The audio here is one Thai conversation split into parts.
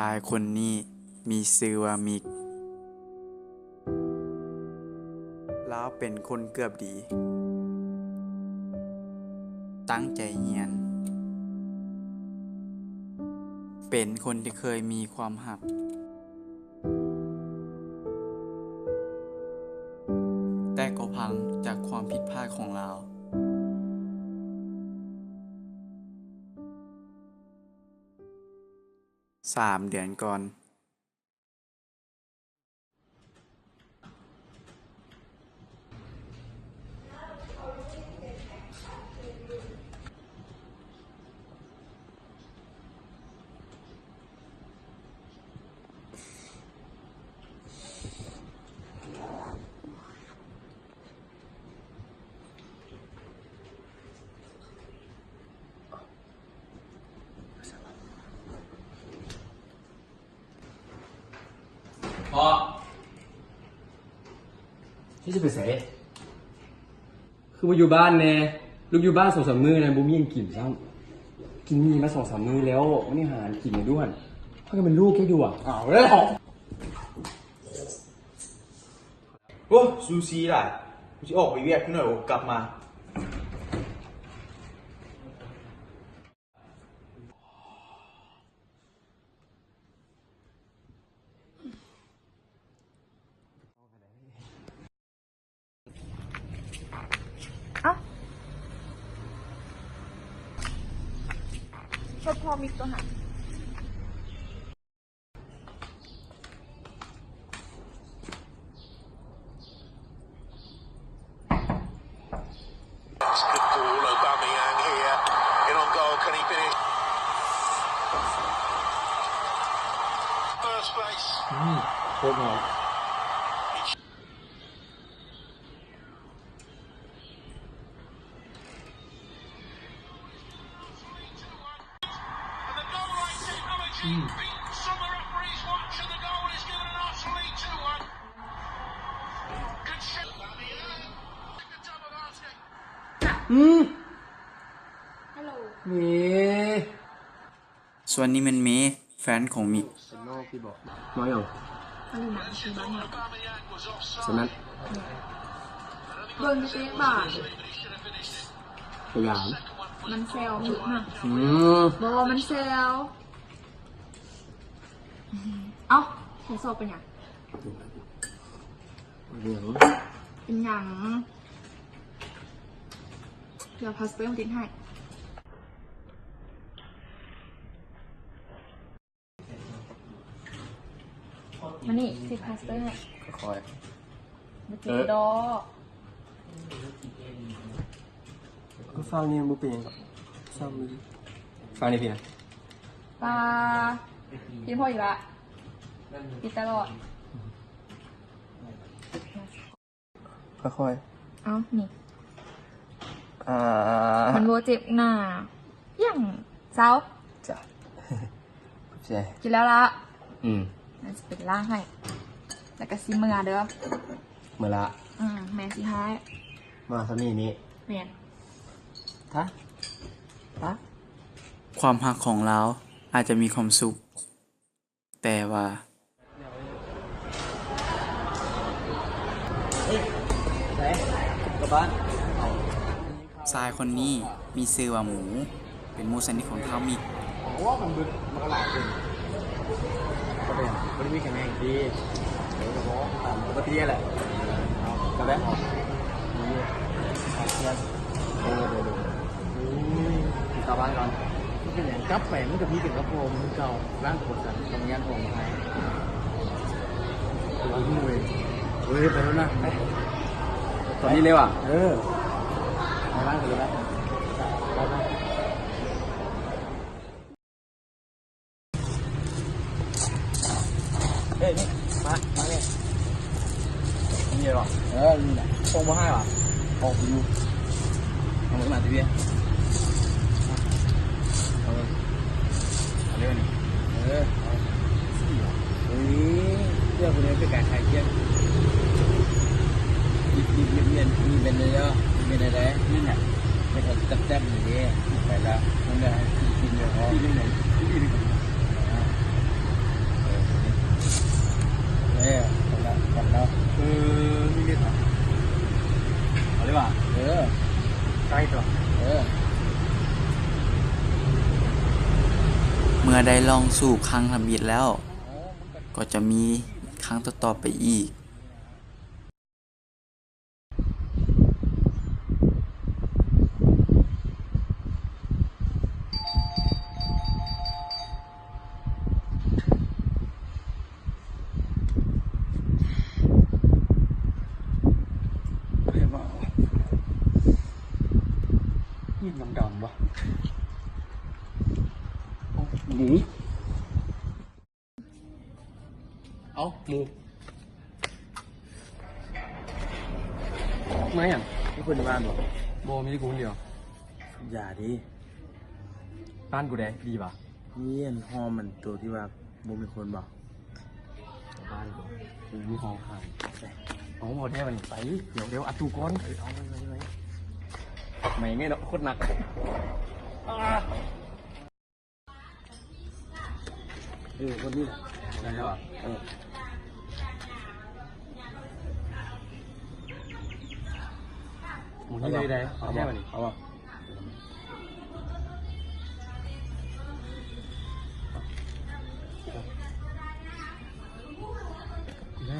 ชายคนนี้มีชื่อว่ามิกแล้วเป็นคนเกือบดีตั้งใจเรียนเป็นคนที่เคยมีความหักแต่ก็พังจากความผิดพลาดของเรา3 เดือนก่อนพอที่จะไปใส่คือมาอยู่บ้านแน่ลูกอยู่บ้าน2-3 มื้อนะบุ้มยังกินซ้ำกินมีมา2-3 มื้อแล้วไม่ได้หากินเลยด้วยเพราะก็เป็นลูกแค่ดูอ่ะเอาเลยหรอโอ้ซูซีล่ะกูจะออกไปเวียกหน่อยกลับมาเอ้าก็พอมีตัวหาGood ball, Aubameyang here. In on goal, can he finish? First place. โคตรหอมSome of the referees watch and the goal is given an Arsenal 2-1. Good shot. Aubameyang. Good double basket. ฮัลโหล เม่ ส่วนนี้มันเมย์แฟนของมิก เป็นนอกพี่บอกน้อยอย่าง เขาอยู่ไหนคือบ้านเนี่ย Aubameyang was offside. ฉะนั้น เบิ่งจะเป็นบาท ตัวอย่าง มันเซลมิกนะ ม บอกว่ามันเซลเอ้าเห็นโซเป็นอย่าง เดี๋ยว เป็นอย่างเดี๋ยวพาสเตอร์มาติดให้มานี่สิพาสเตอร์ให้ คอย มาติดดอ ก็ฟังนี่บุเป็นยังไงฟังมือฟังนี่พี่นะ ปลากินพ่ออีกละกินตลอด ค่อย เอ้านี่ ๆมันโบเจ็บหน้าอย่างเช้า จ้ะใช่ กินแล้วละ อืม มันจะเป็นล่างให้ แล้วก็ซิเมือเด้อ เมื่อละ แม่สิให้ มาสามีนี้ แม่น ท่ะ ความหักของเราอาจจะมีความสุข แต่ว่าชายคนนี้มีชื่อว่าหมู เป็นหมูสนิทของเท้ามิก ว่ามันบึกมันก็หลายคนก็เป็นบริวิแข็งแรงดีเดี๋ยวจะบอกตามปกติแหละกระแบกออกนี่เพื่อนเดี๋ยวติดต่อบ้านก่อนมันเป็นอย่างกับแฝงมันกับพี่เป็นกระโปรงมันเก่าร่างกดกันตรงยันของไทยตัวที่เว้ยเฮ้ยไปแล้วนะตอนนี้เร็วอ่ะไปร่างกันเลยนะเฮ้ยนี่มาเนี่ยนี่หรอนี่แหละส่งมาให้หรอออกไปดูทำมาทีเดียวเอาเร็วนี่เฮ้ยเรื่องพวกนี้เป็นการขายเที่ยงเย็นมีเป็นเลยอ่ะมีอะไรนี่เนี่ยไม่ต้องแซ่บๆอย่างนี้ไปแล้วมันได้กินเยอะที่นี่ไหนที่นี่ ได้ลองสู่ครั้งทำบิดแล้ว ก็จะมีครั้งต่อๆไปอีก นี่ดำๆวะหมู เอาหมูไม่อย่าง นี่คนในบ้านบอก โบมีที่กูคนเดียว อย่าดิ บ้านกูแดงดีป่ะ นี่อันหอมมันตัวที่ว่าโมมีคนบอก บ้านกูมีของขายเอาหมดแท้มันไปเดี๋ยวอัดตูก้อนเอาไปไม่ไงเนาะโคตรหนักคนนี้แหละได้แล้วอ่ะหมูนี่เลยได้เอาแค่มันเอาอ่ะ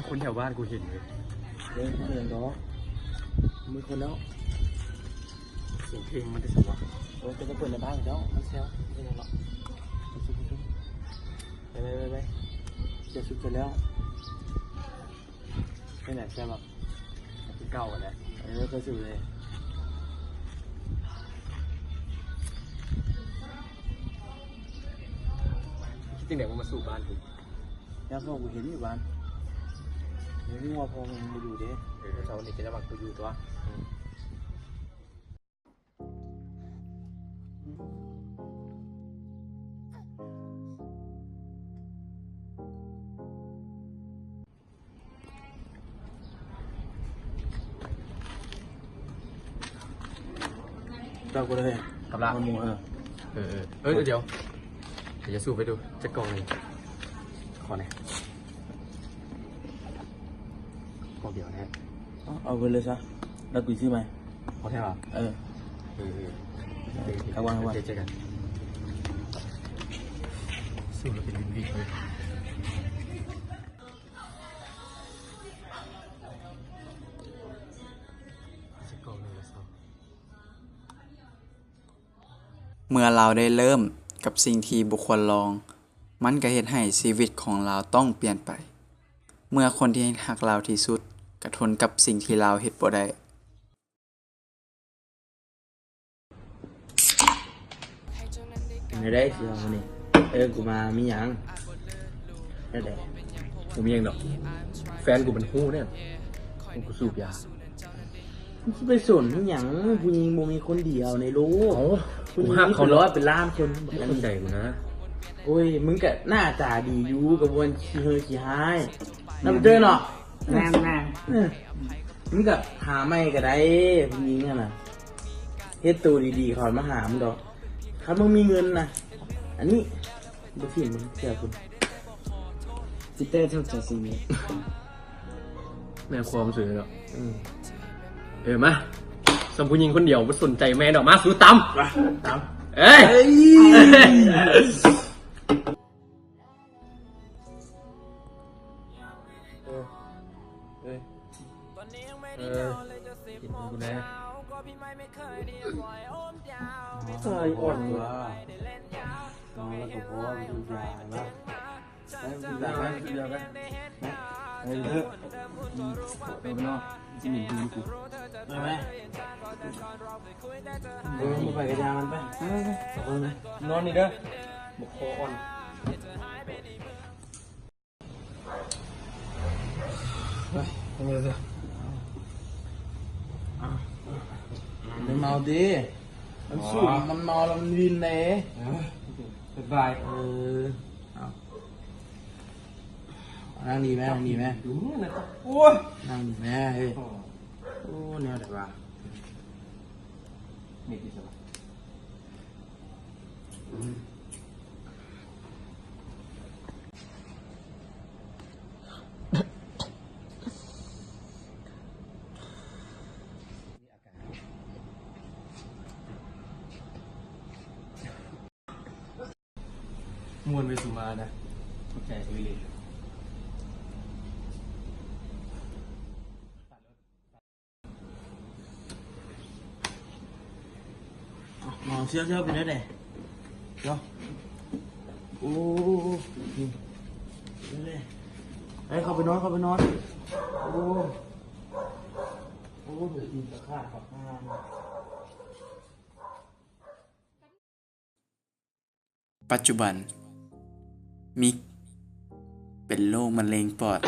คนแถวบ้านกูเห็นเลย เดินดอกมีคนแล้ว เสียงเพลงมันจะสวะ จะเปิดในบ้านแล้วมันเซลไม่ได้หรอกไปจะชุดกันแล้ว ไม่ไหนใช่ไหมที่เก่ากันแหละ ก็สุดเลย คิดจริงเดี๋ยวมันมาสู่บ้านกู แล้วพอกูเห็นอยู่บ้านเดี๋ยวนี่ว่าพอมันมาอยู่เด้ เช้านี้จะมากูอยู่ตัว เราก็เลย กำลัง หมูเดี๋ยวจะสูบไปดูจะกล่องเลยขอหน่อยกล่องเดียวนะ เอาไปเลยซะแล้วกูซื้อไหม พอแค่ป่ะ ระวัง เจอกันสูบแล้วเป็นวินเลยจะกล่องเลยแล้ว เมื่อเราได้เริ่มกับสิ่งที่บุคคลลอง มันก็เฮ็ดให้ชีวิตของเราต้องเปลี่ยนไป เมื่อคนที่หักเราที่สุดกระทนกับสิ่งที่เราเฮ็ดบ่ได้ ไม่ได้สิครับวันนี้กูมามีหยังได้แต่ กูมีเองดอกแฟนกูเป็นหู้เนี่ยกูสูบยา ไปสนมีหยังผู้หญิงบ่มีคนเดียวในโลก กู ผู้หญิง หัก มี เขา เป็น ร้ ร้ อ อย ยเป็นล้านคน นี่คนใหญ่กูนะ โอ้ยมึงก็หน้าตาดีอยู่กับวนขี้เฮอขี้หายน้ำเจอเนาะแม่มึงก็หาไม่ก็ได้ผู้หญิงน่ะเฮ็ดตัวดีๆขอมาหามึงดอกถ้ามึงมีเงินนะอันนี้บ่ผิดมึงเชื่อคุณจิตเต้เท่าใจสิ่งนี้ แม่ความสวยเนาะมาสมผู้หญิงคนเดียวไม่สนใจแม่ดอกมาสู้ตำ ตาม เอ้ยกินกูนะ ใส่อ่อนว่ะนอนแล้วก็พอดูยาแล้วได้ไหมดูยาไหมเฮ้ยเถอะ ไปนอกที่หนึ่งดูกู ได้ไหมมึงไปกับยามันไปสองคนเลย นอนนี่เด้อบุกคออ่อน ทำไมล่ะไม่เมาดิมันสูงมันเมาแล้วมันวินเลย สบาย เอานั่งดีไหมนั่งดีไหม ดูนะโอ้ย นั่งดีไหมเฮ้ยโอ้แนวไหนวะ นี่กี่สบาย มวน ไปสู่มานะขอบใจคุยเลย มองเชื่อไปได้เลยเนาะโอ้นี่เลยไอ้เข้าไปนอนโอ้ถูกตีนตะขาบข้าง ปัจจุบัน มิก เป็นโรคมะเร็งปอด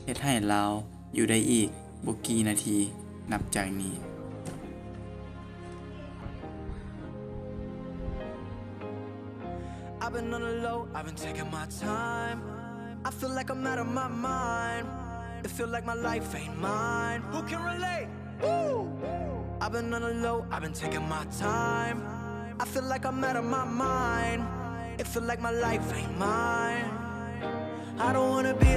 เฮ็ดให้เราอยู่ได้อีกบ่กี่นาทีนับจากนี้ I've been on the low, I've been taking my time. I feel like I'm out of my mind. It feel like my life ain't mine. Who can relate? Woo! I've been on the low, I've been taking my time. I feel like I'm out of my mind. It feel like my life ain't mine. I don't wanna be